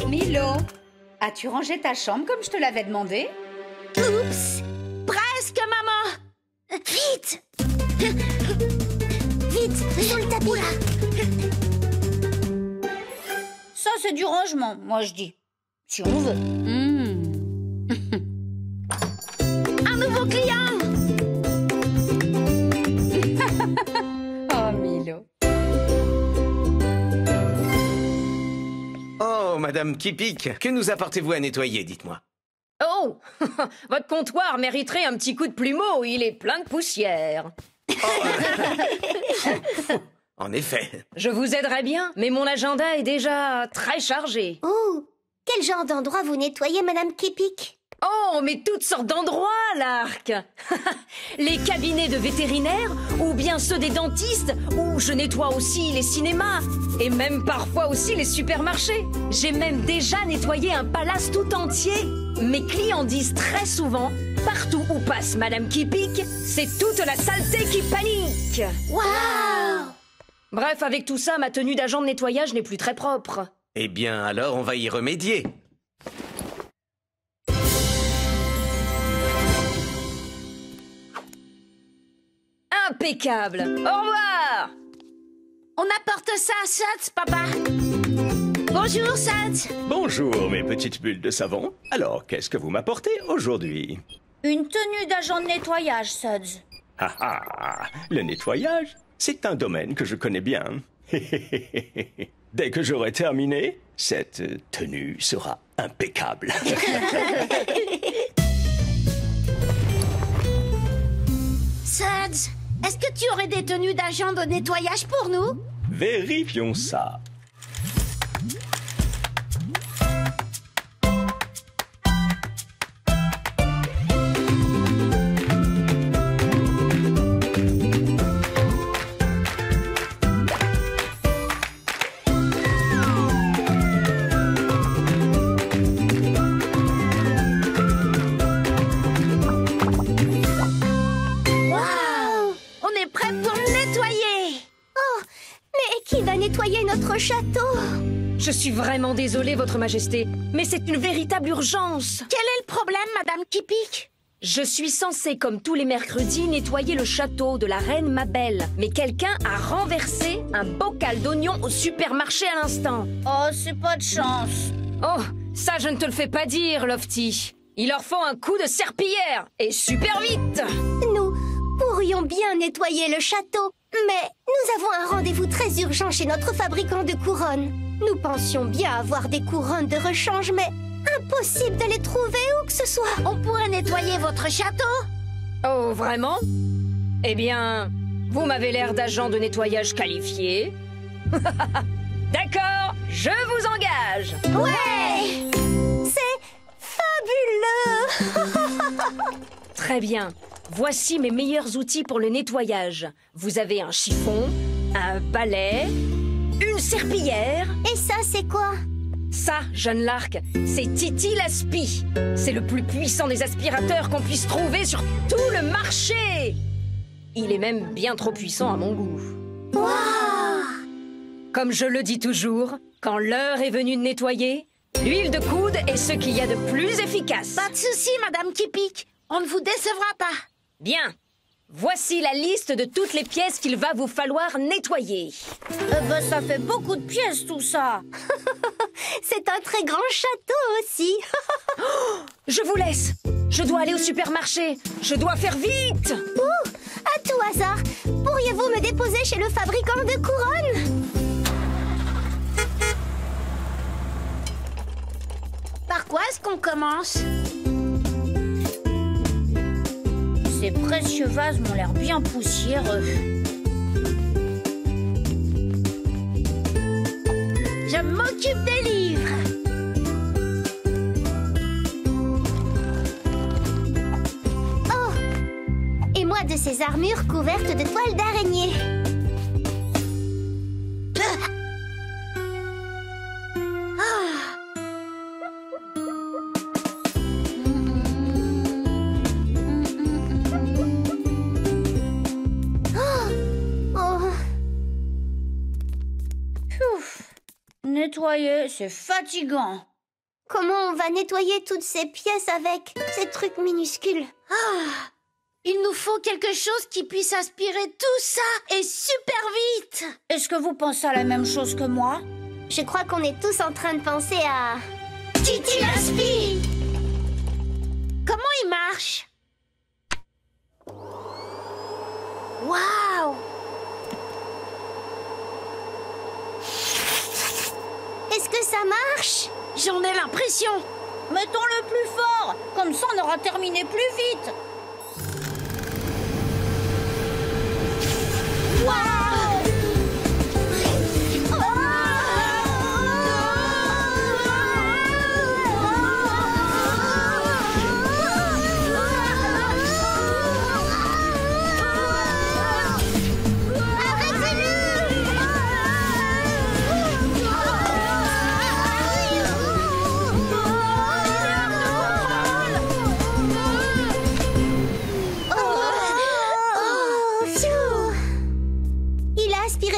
Milo, as-tu rangé ta chambre comme je te l'avais demandé? Oups! Presque, maman! Vite! Vite, sous le tapis! Ça, c'est du rangement, moi je dis. Si on veut. Un nouveau client! Oh, Milo. Oh, Madame Kipik, que nous apportez-vous à nettoyer, dites-moi? Oh, votre comptoir mériterait un petit coup de plumeau, il est plein de poussière. En effet. Je vous aiderais bien, mais mon agenda est déjà très chargé. Oh! Quel genre d'endroit vous nettoyez, Madame Kipik? Oh, mais toutes sortes d'endroits, l'Arc. Les cabinets de vétérinaires, ou bien ceux des dentistes, ou je nettoie aussi les cinémas, et même parfois aussi les supermarchés. J'ai même déjà nettoyé un palace tout entier. Mes clients disent très souvent, partout où passe Madame Kipik, c'est toute la saleté qui panique. Waouh! Bref, avec tout ça, ma tenue d'agent de nettoyage n'est plus très propre. Eh bien, alors on va y remédier. Impeccable. Au revoir. On apporte ça à Suds, papa. Bonjour, Suds. Bonjour, mes petites bulles de savon. Alors, qu'est-ce que vous m'apportez aujourd'hui? Une tenue d'agent de nettoyage, Suds. Ah ah, le nettoyage, c'est un domaine que je connais bien. Dès que j'aurai terminé, cette tenue sera impeccable. Suds, est-ce que tu aurais des tenues d'agent de nettoyage pour nous? Vérifions ça. Nettoyer notre château. Je suis vraiment désolée, Votre Majesté, mais c'est une véritable urgence. Quel est le problème, Madame Kipik? Je suis censée, comme tous les mercredis, nettoyer le château de la reine Mabel. Mais quelqu'un a renversé un bocal d'oignons au supermarché à l'instant. Oh, c'est pas de chance. Oh, ça je ne te le fais pas dire, Lofty. Il leur faut un coup de serpillière, et super vite. Nous pourrions bien nettoyer le château, mais nous avons un rendez-vous très urgent chez notre fabricant de couronnes. Nous pensions bien avoir des couronnes de rechange, mais impossible de les trouver où que ce soit. On pourrait nettoyer votre château? Oh, vraiment? Eh bien, vous m'avez l'air d'agent de nettoyage qualifié. D'accord, je vous engage. Ouais! C'est fabuleux. Très bien. Voici mes meilleurs outils pour le nettoyage. Vous avez un chiffon, un balai, une serpillière. Et ça, c'est quoi? Ça, Jeanne l'Arc, c'est Titi l'Aspi. C'est le plus puissant des aspirateurs qu'on puisse trouver sur tout le marché. Il est même bien trop puissant à mon goût. Waouh! Comme je le dis toujours, quand l'heure est venue de nettoyer, l'huile de coude est ce qu'il y a de plus efficace. Pas de souci, Madame Kipik. On ne vous décevra pas. Bien. Voici la liste de toutes les pièces qu'il va vous falloir nettoyer. Ça fait beaucoup de pièces, tout ça. C'est un très grand château aussi. Je vous laisse. Je dois aller au supermarché. Je dois faire vite. À tout hasard, pourriez-vous me déposer chez le fabricant de couronnes? Par quoi est-ce qu'on commence? Ces précieux vases m'ont l'air bien poussiéreux. Je m'occupe des livres. Oh! Et moi de ces armures couvertes de toiles d'araignée. nettoyer, c'est fatigant. Comment on va nettoyer toutes ces pièces avec ces trucs minuscules? Il nous faut quelque chose qui puisse aspirer tout ça et super vite. Est-ce que vous pensez à la même chose que moi? Je crois qu'on est tous en train de penser à... Titilaspi! Comment il marche? Waouh! Est-ce que ça marche? J'en ai l'impression. Mettons-le plus fort, comme ça on aura terminé plus vite.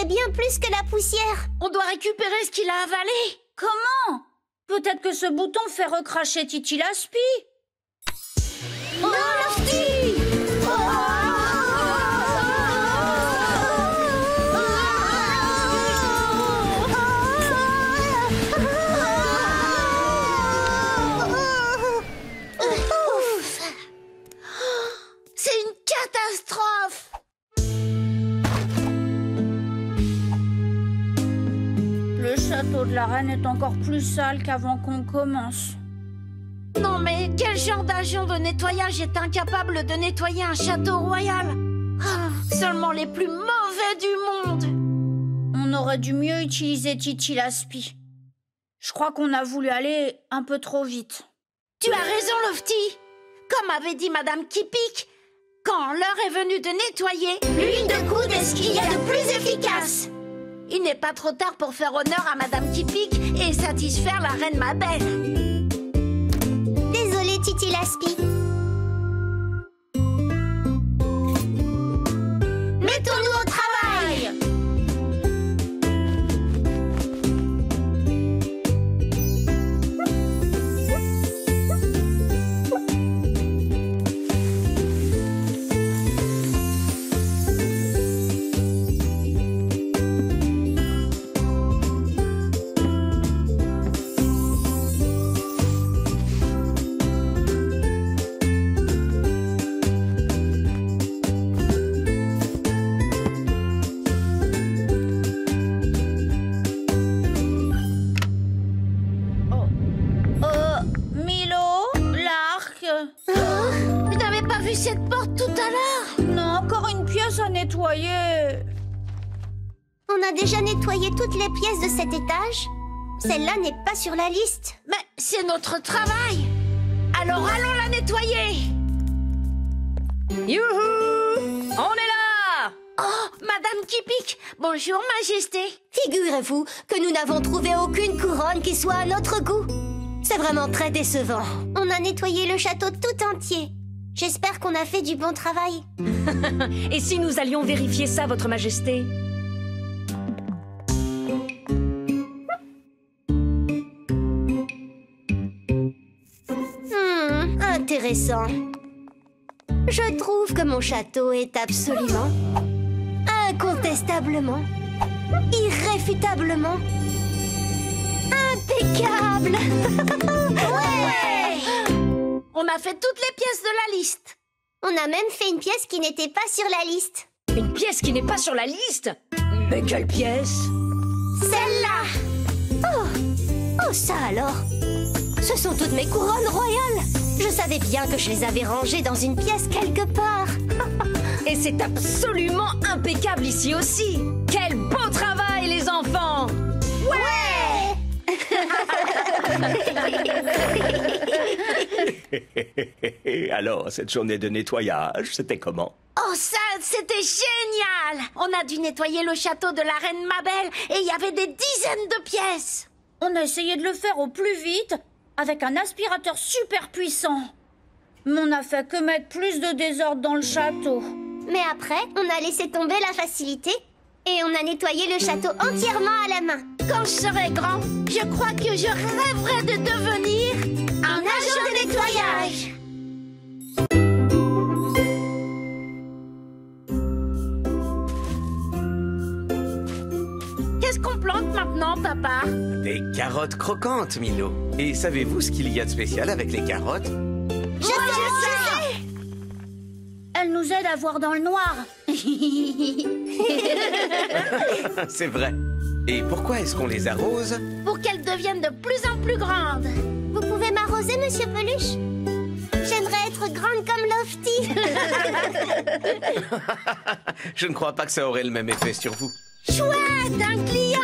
Bien plus que la poussière. On doit récupérer ce qu'il a avalé. Comment? Peut-être que ce bouton fait recracher Titilaspi. Non, Lofty! C'est une catastrophe. Le château de la reine est encore plus sale qu'avant qu'on commence. Non mais quel genre d'agent de nettoyage est incapable de nettoyer un château royal? Seulement les plus mauvais du monde. On aurait dû mieux utiliser Titilaspi. Je crois qu'on a voulu aller un peu trop vite. Tu as raison, Lofty. Comme avait dit Madame Kipik, quand l'heure est venue de nettoyer, l'huile de coude est ce qu'il y a de plus efficace. Il n'est pas trop tard pour faire honneur à Madame Kipik et satisfaire la reine Mabel. Désolée, Titilaspi. Mettons-nous au travail. Je n'avais pas vu cette porte tout à l'heure. Non, encore une pièce à nettoyer. On a déjà nettoyé toutes les pièces de cet étage. Celle-là n'est pas sur la liste. Mais c'est notre travail. Alors allons la nettoyer. Youhou! On est là! Oh, Madame Kipik, bonjour Majesté. Figurez-vous que nous n'avons trouvé aucune couronne qui soit à notre goût. C'est vraiment très décevant. On a nettoyé le château tout entier. J'espère qu'on a fait du bon travail. Et si nous allions vérifier ça, Votre Majesté? Intéressant. Je trouve que mon château est absolument, incontestablement, irréfutablement impeccable. Ouais! On a fait toutes les pièces de la liste. On a même fait une pièce qui n'était pas sur la liste. Une pièce qui n'est pas sur la liste? Mais quelle pièce? Celle-là! Oh, ça alors! Ce sont toutes mes couronnes royales! Je savais bien que je les avais rangées dans une pièce quelque part. Et c'est absolument impeccable ici aussi! Quel beau travail, les enfants! Ouais! Alors, cette journée de nettoyage, c'était comment? Oh ça, c'était génial! On a dû nettoyer le château de la reine Mabel et il y avait des dizaines de pièces. On a essayé de le faire au plus vite avec un aspirateur super puissant. Mais on n'a fait que mettre plus de désordre dans le château. Mais après, on a laissé tomber la facilité et on a nettoyé le château entièrement à la main. Quand je serai grand, je crois que je rêverai de devenir un agent de nettoyage. Qu'est-ce qu'on plante maintenant, papa? Des carottes croquantes, Milo. Et savez-vous ce qu'il y a de spécial avec les carottes? Je sais. Elle nous aide à voir dans le noir. C'est vrai. Et pourquoi est-ce qu'on les arrose? Pour qu'elles deviennent de plus en plus grandes. Vous pouvez m'arroser, monsieur Peluche? J'aimerais être grande comme Lofty. Je ne crois pas que ça aurait le même effet sur vous. Chouette, un client!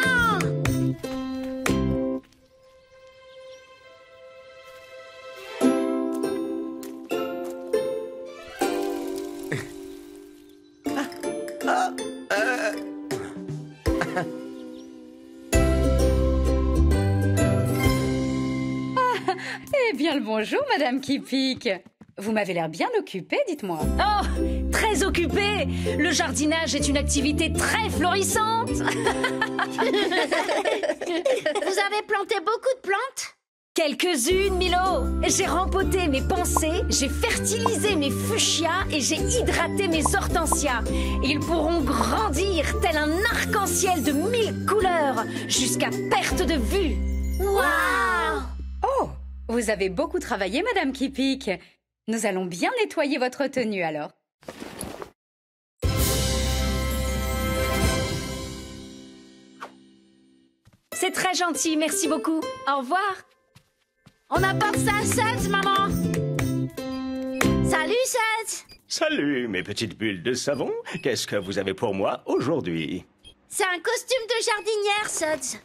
Eh bien, le bonjour, Madame qui pique. Vous m'avez l'air bien occupée, dites-moi. Oh, très occupé. Le jardinage est une activité très florissante. Vous avez planté beaucoup de plantes? Quelques-unes, Milo. J'ai rempoté mes pensées, j'ai fertilisé mes fuchsias et j'ai hydraté mes hortensias. Ils pourront grandir tel un arc-en-ciel de 1000 couleurs jusqu'à perte de vue. Waouh! Oh, vous avez beaucoup travaillé, Madame qui pique. Nous allons bien nettoyer votre tenue, alors. C'est très gentil, merci beaucoup. Au revoir. On apporte ça à Suds, maman. Salut, Suds. Salut, mes petites bulles de savon. Qu'est-ce que vous avez pour moi aujourd'hui? C'est un costume de jardinière, Suds.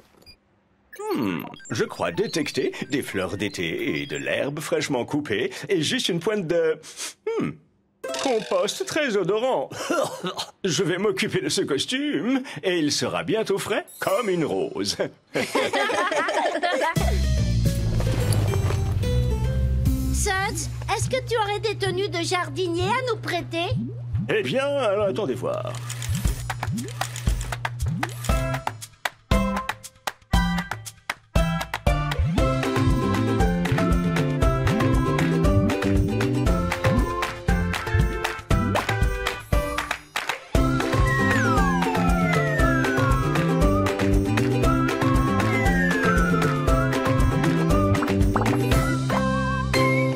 Je crois détecter des fleurs d'été et de l'herbe fraîchement coupée et juste une pointe de... compost très odorant. Je vais m'occuper de ce costume et il sera bientôt frais comme une rose. Suds, est-ce que tu aurais des tenues de jardinier à nous prêter? Eh bien, alors, attendez voir.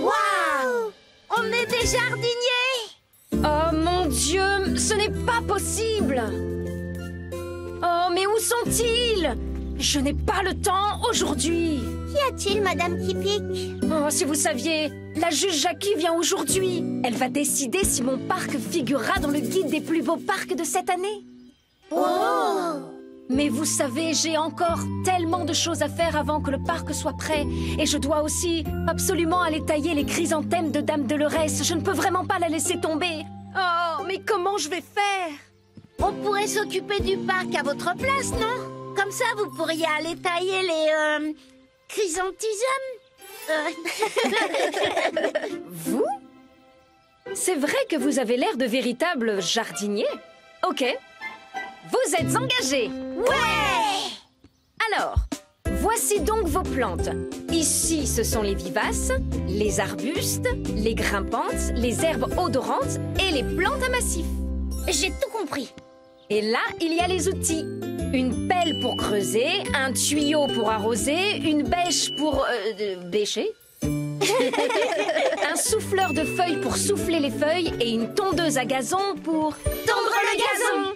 Waouh! On est des jardiniers! Oh mon Dieu, ce n'est pas possible. Oh, mais où sont-ils? Je n'ai pas le temps aujourd'hui. Qu'y a-t-il, Madame qui pique? Oh, si vous saviez, la juge Jackie vient aujourd'hui. Elle va décider si mon parc figurera dans le guide des plus beaux parcs de cette année. Oh! Mais vous savez, j'ai encore tellement de choses à faire avant que le parc soit prêt. Et je dois aussi absolument aller tailler les chrysanthèmes de Dame Dolorès. Je ne peux vraiment pas la laisser tomber. Oh, mais comment je vais faire? On pourrait s'occuper du parc à votre place, non? Comme ça, vous pourriez aller tailler les chrysanthèmes. Vous? C'est vrai que vous avez l'air de véritable jardinier. Ok. Vous êtes engagé. Ouais! Alors, voici donc vos plantes. Ici, ce sont les vivaces, les arbustes, les grimpantes, les herbes odorantes et les plantes à massif. J'ai tout compris. Et là, il y a les outils. Une pelle pour creuser, un tuyau pour arroser, une bêche pour... bêcher. Un souffleur de feuilles pour souffler les feuilles et une tondeuse à gazon pour... Tondre le gazon!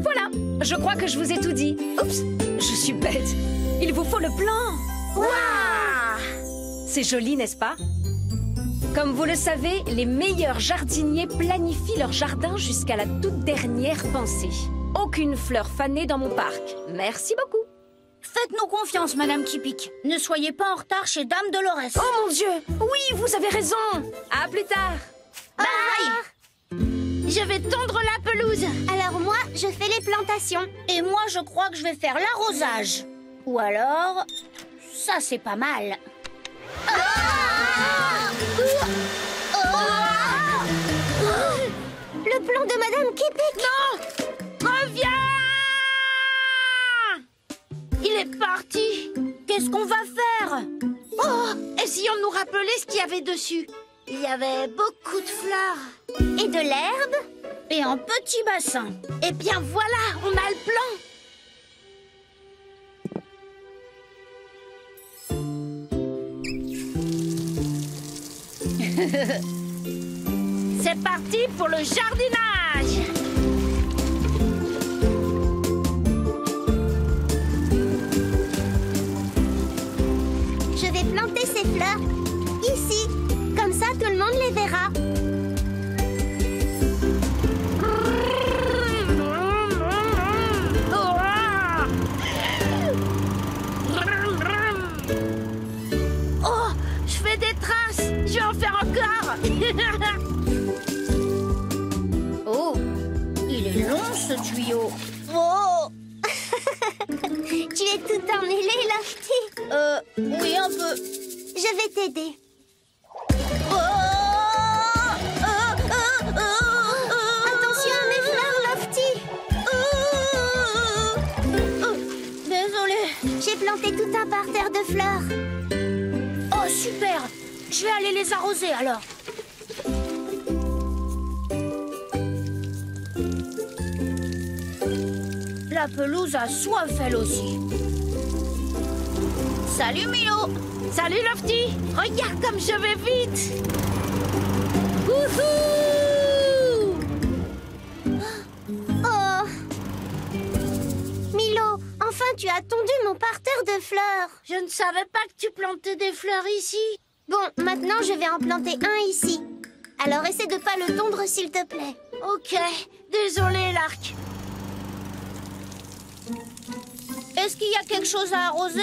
Voilà, je crois que je vous ai tout dit. Oups, je suis bête. Il vous faut le plan. Waouh! C'est joli, n'est-ce pas? Comme vous le savez, les meilleurs jardiniers planifient leur jardin jusqu'à la toute dernière pensée. Aucune fleur fanée dans mon parc. Merci beaucoup. Faites-nous confiance, Madame qui pique. Ne soyez pas en retard chez Dame Dolorès. Oh mon Dieu! Oui, vous avez raison. À plus tard. Bye! Je vais tondre la pelouse. Alors moi, je fais les plantations. Et moi, je crois que je vais faire l'arrosage. Ou alors... ça, c'est pas mal. Le plan de Madame qui pique. Non! Reviens! Essayons de nous rappeler ce qu'il y avait dessus. Il y avait beaucoup de fleurs. Et de l'herbe? Et un petit bassin. Eh bien voilà, on a le plan. C'est parti pour le jardinage. Je vais planter ces fleurs ici. Comme ça, tout le monde les verra. Oh, je fais des traces. Je vais en faire encore. Oh, il est long ce tuyau. Oh. Tu es tout emmêlé, Lofty. Oui, un peu. Je vais t'aider. Attention à mes fleurs, Lofty. Désolée. J'ai planté tout un parterre de fleurs. Oh, super. Je vais aller les arroser alors. La pelouse a soif elle aussi. Salut Milo. Salut Lofty. Regarde comme je vais vite. Wouhou! Oh. Milo, enfin tu as tondu mon parterre de fleurs. Je ne savais pas que tu plantais des fleurs ici. Bon, maintenant je vais en planter un ici. Alors essaie de pas le tondre s'il te plaît. Ok, désolé Lark. Est-ce qu'il y a quelque chose à arroser?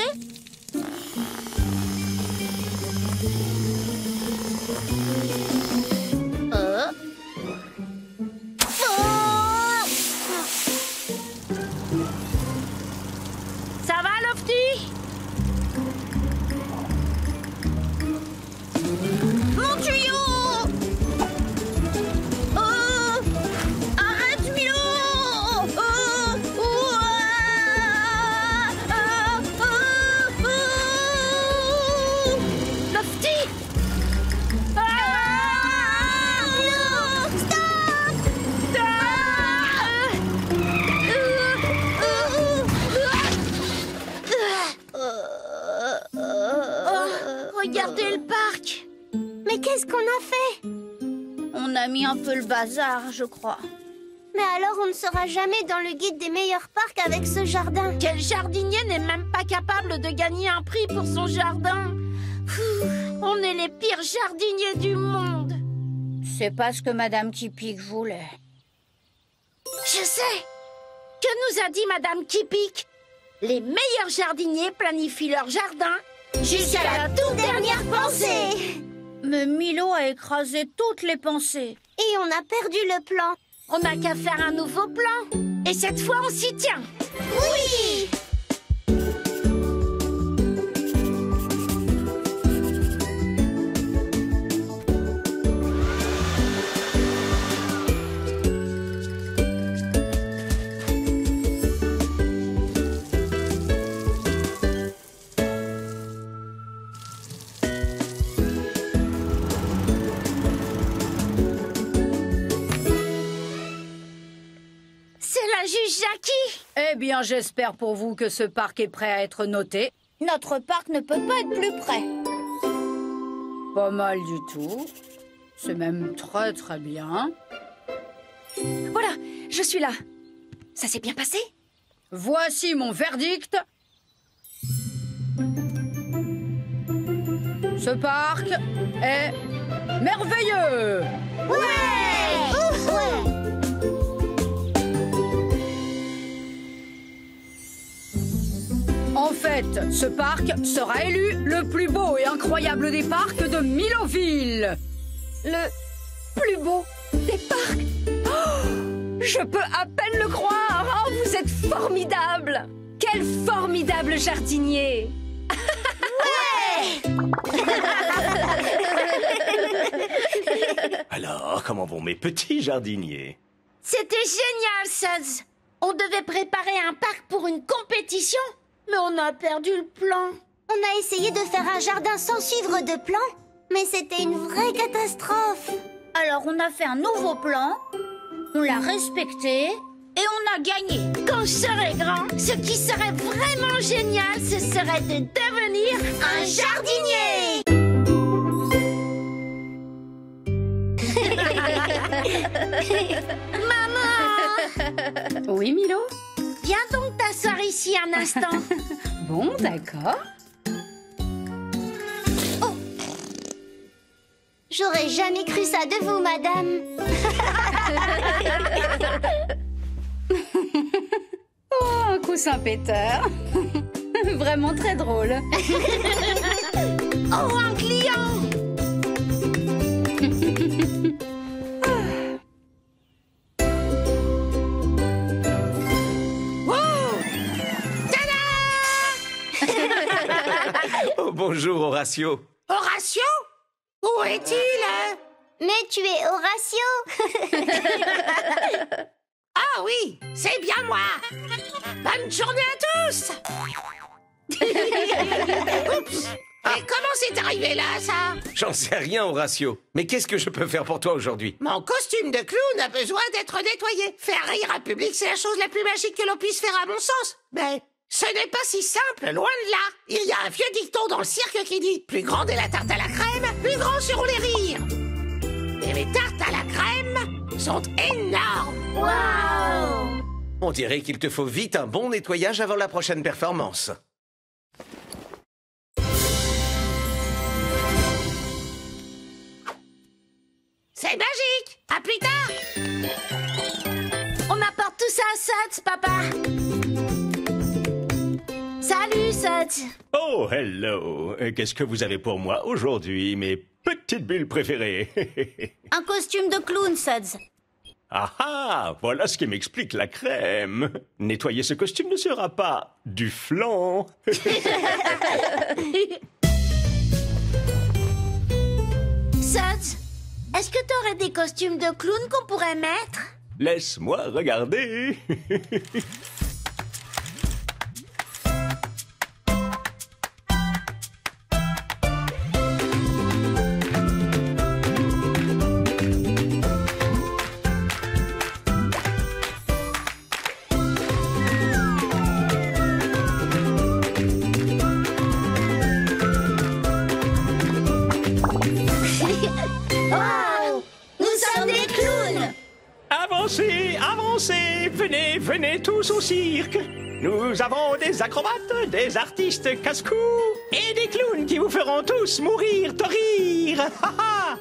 Ça va Lofty? Mon tuyau! Arrête Milo! Lofty! Regardez le parc. Mais qu'est-ce qu'on a fait? On a mis un peu le bazar, je crois. Mais alors on ne sera jamais dans le guide des meilleurs parcs avec ce jardin. Quel jardinier n'est même pas capable de gagner un prix pour son jardin? On est les pires jardiniers du monde. C'est pas ce que Madame Kipik voulait. Je sais. Que nous a dit Madame Kipik? Les meilleurs jardiniers planifient leur jardin jusqu'à la toute dernière pensée. Mais Milo a écrasé toutes les pensées. Et on a perdu le plan. On n'a qu'à faire un nouveau plan. Et cette fois, on s'y tient. Oui! C'est la juge Jackie. Eh bien, j'espère pour vous que ce parc est prêt à être noté. Notre parc ne peut pas être plus près. Pas mal du tout. C'est même très très bien. Voilà, je suis là. Ça s'est bien passé? Voici mon verdict. Ce parc est merveilleux. En fait, ce parc sera élu le plus beau et incroyable des parcs de Miloville. Le plus beau des parcs? Oh, je peux à peine le croire. Oh, vous êtes formidable. Quel formidable jardinier. Alors, comment vont mes petits jardiniers? C'était génial, Suds. On devait préparer un parc pour une compétition, mais on a perdu le plan. On a essayé de faire un jardin sans suivre de plan, mais c'était une vraie catastrophe. Alors on a fait un nouveau plan, on l'a respecté et on a gagné. Quand je serai grand, ce qui serait vraiment génial, ce serait de devenir un jardinier. Maman! Oui, Milo? Viens donc t'asseoir ici un instant. Bon, d'accord. J'aurais jamais cru ça de vous, madame. Oh, un coussin péteur. Vraiment très drôle. Oh, un client! Wow! Tada! Oh, bonjour, Horatio. Horatio? Où est-il? Mais tu es Horatio. Ah oui, c'est bien moi. Bonne journée à tous. Oups. Et comment c'est arrivé là, ça? J'en sais rien, Horatio. Mais qu'est-ce que je peux faire pour toi aujourd'hui? Mon costume de clown a besoin d'être nettoyé. Faire rire un public, c'est la chose la plus magique que l'on puisse faire à mon sens. Mais ce n'est pas si simple, loin de là. Il y a un vieux dicton dans le cirque qui dit « Plus grande est la tarte à la crème, plus grands seront les rires ». Et les tartes à la crème sont énormes. Waouh! On dirait qu'il te faut vite un bon nettoyage avant la prochaine performance. C'est magique. À plus tard. On apporte tout ça à Suds, papa. Salut, Suds. Oh, hello. Qu'est-ce que vous avez pour moi aujourd'hui, mes petites bulles préférées? Un costume de clown, Suds. Ah ah, voilà ce qui m'explique la crème. Nettoyer ce costume ne sera pas du flan. Suds, est-ce que t'aurais des costumes de clown qu'on pourrait mettre? Laisse-moi regarder. Waouh! Nous sommes des clowns! Avancez, avancez, venez, venez tous au cirque. Nous avons des acrobates, des artistes casse-cou et des clowns qui vous feront tous mourir de rire. Ha, ha.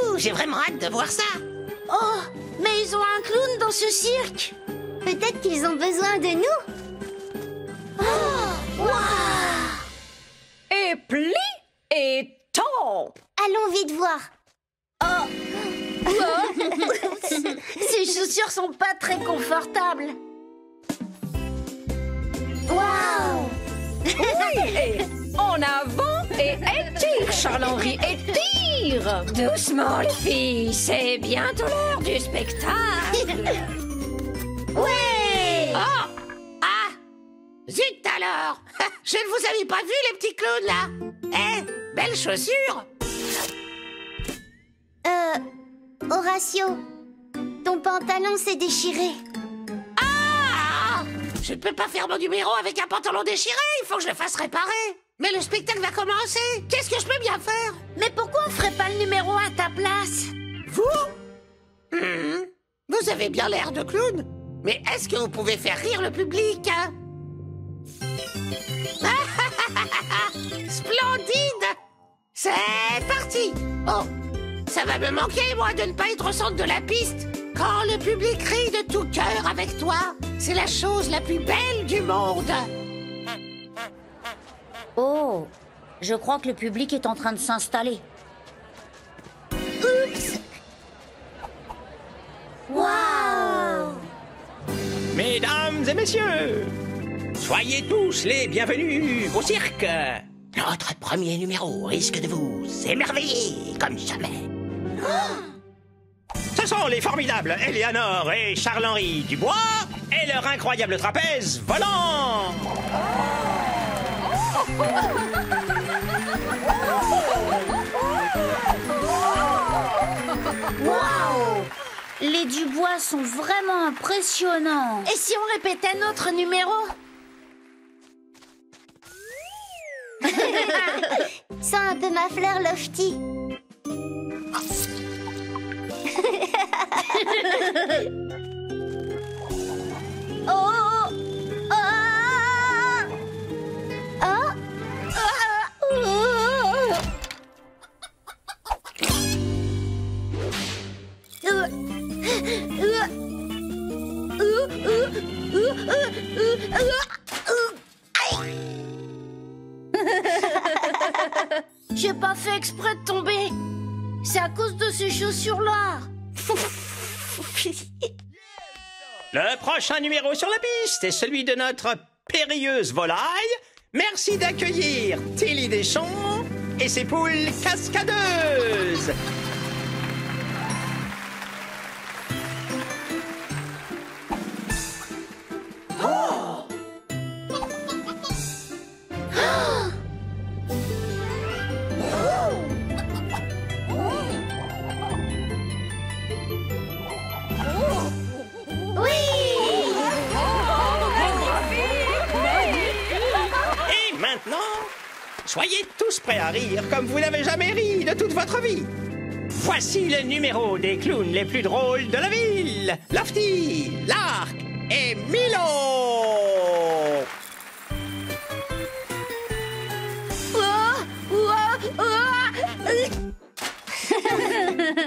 Ouh, j'ai vraiment hâte de voir ça. Oh, mais ils ont un clown dans ce cirque. Peut-être qu'ils ont besoin de nous. Oh, waouh! Et pli et tant. Allons vite voir. Ces chaussures sont pas très confortables. Waouh! Et en avant et étire, Charles-Henri, étire. Doucement, les filles, c'est bientôt l'heure du spectacle. Ouais! Oh! Ah! Zut alors! Je ne vous avais pas vu, les petits clowns, là! Eh, belles chaussures! Horatio, ton pantalon s'est déchiré. Ah! Je ne peux pas faire mon numéro avec un pantalon déchiré, il faut que je le fasse réparer. Mais le spectacle va commencer. Qu'est-ce que je peux bien faire? Mais pourquoi on ferait pas le numéro à ta place? Vous? Vous avez bien l'air de clown. Mais est-ce que vous pouvez faire rire le public, hein? Splendide! C'est parti! Oh, ça va me manquer, moi, de ne pas être au centre de la piste. Quand le public rit de tout cœur avec toi, c'est la chose la plus belle du monde. Oh, je crois que le public est en train de s'installer. Oups! Waouh! Mesdames et messieurs, soyez tous les bienvenus au cirque. Notre premier numéro risque de vous émerveiller comme jamais. Ce sont les formidables Eleanor et Charles-Henri Dubois et leur incroyable trapèze volant. Waouh! Les Dubois sont vraiment impressionnants. Et si on répétait notre numéro? Sens un peu ma fleur, Lofty. Oh! Ah! Oh! J'ai pas fait exprès de tomber. C'est à cause de ces chaussures-là. Le prochain numéro sur la piste est celui de notre périlleuse volaille. Merci d'accueillir Tilly Deschamps et ses poules cascadeuses. Et maintenant, soyez tous prêts à rire comme vous n'avez jamais ri de toute votre vie. Voici le numéro des clowns les plus drôles de la ville. Lofty, Lark et Milo.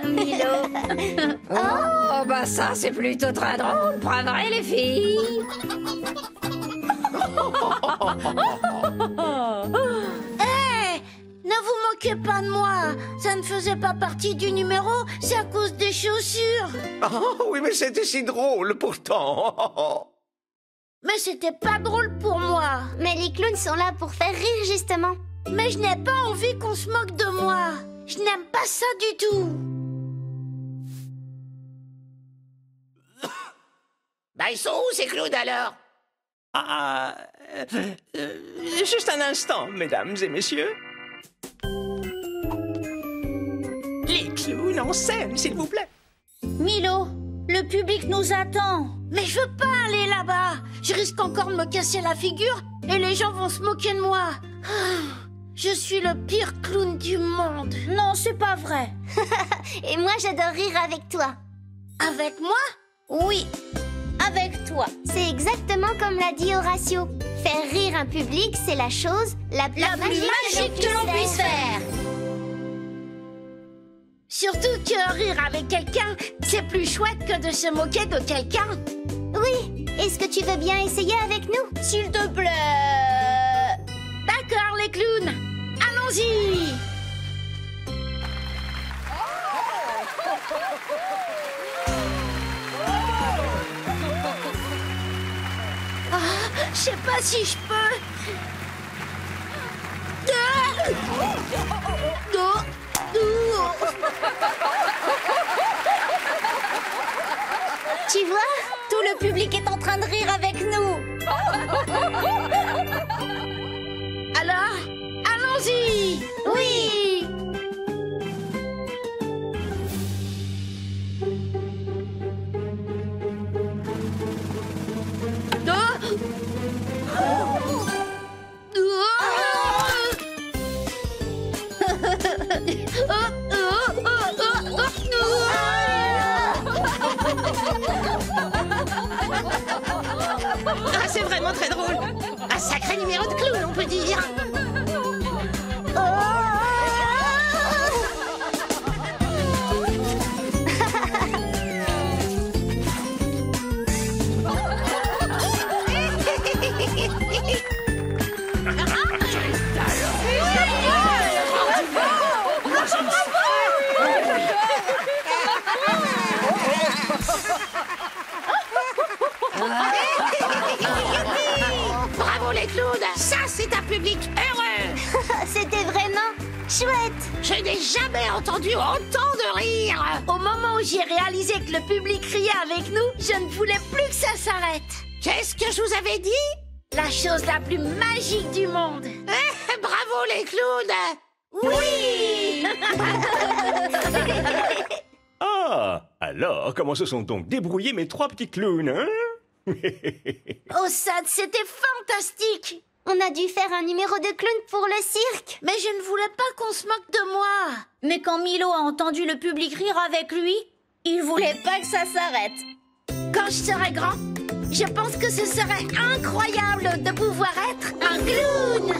Milo. Oh, bah ça, c'est plutôt très drôle, pas vrai, les filles? Hé! Ne vous moquez pas de moi. Ça ne faisait pas partie du numéro, c'est à cause des chaussures. Oh, oui, mais c'était si drôle pourtant. Mais c'était pas drôle pour moi. Mais les clowns sont là pour faire rire, justement. Mais je n'ai pas envie qu'on se moque de moi. Je n'aime pas ça du tout. Bah, ils sont où ces clowns alors? Juste un instant, mesdames et messieurs. Les clowns en scène, s'il vous plaît. Milo, le public nous attend. Mais je veux pas aller là-bas. Je risque encore de me casser la figure et les gens vont se moquer de moi. Je suis le pire clown du monde. Non, c'est pas vrai. Et moi, j'adore rire avec toi. Avec moi? Oui, avec toi. C'est exactement comme l'a dit Horatio. Faire rire un public, c'est la chose la plus Magique que l'on puisse faire. Surtout que rire avec quelqu'un, c'est plus chouette que de se moquer de quelqu'un. Oui, est-ce que tu veux bien essayer avec nous? S'il te plaît. D'accord, les clowns. Allons-y. Je sais pas si je peux. Tu vois, tout le public est en train de rire avec nous. Alors, allons-y. Oui. Ah, c'est vraiment très drôle. Un sacré numéro de clown, on peut dire. Bravo les clowns, ça c'est un public heureux. C'était vraiment chouette. Je n'ai jamais entendu autant de rire. Au moment où j'ai réalisé que le public riait avec nous, je ne voulais plus que ça s'arrête. Qu'est-ce que je vous avais dit? la chose la plus magique du monde. Bravo les clowns! Oui. Ah, alors, comment se sont donc débrouillés mes 3 petits clowns, hein? Oh, Sad, c'était fantastique. On a dû faire un numéro de clown pour le cirque. Mais je ne voulais pas qu'on se moque de moi. Mais quand Milo a entendu le public rire avec lui, il voulait pas que ça s'arrête. Quand je serai grand, je pense que ce serait incroyable de pouvoir être un clown.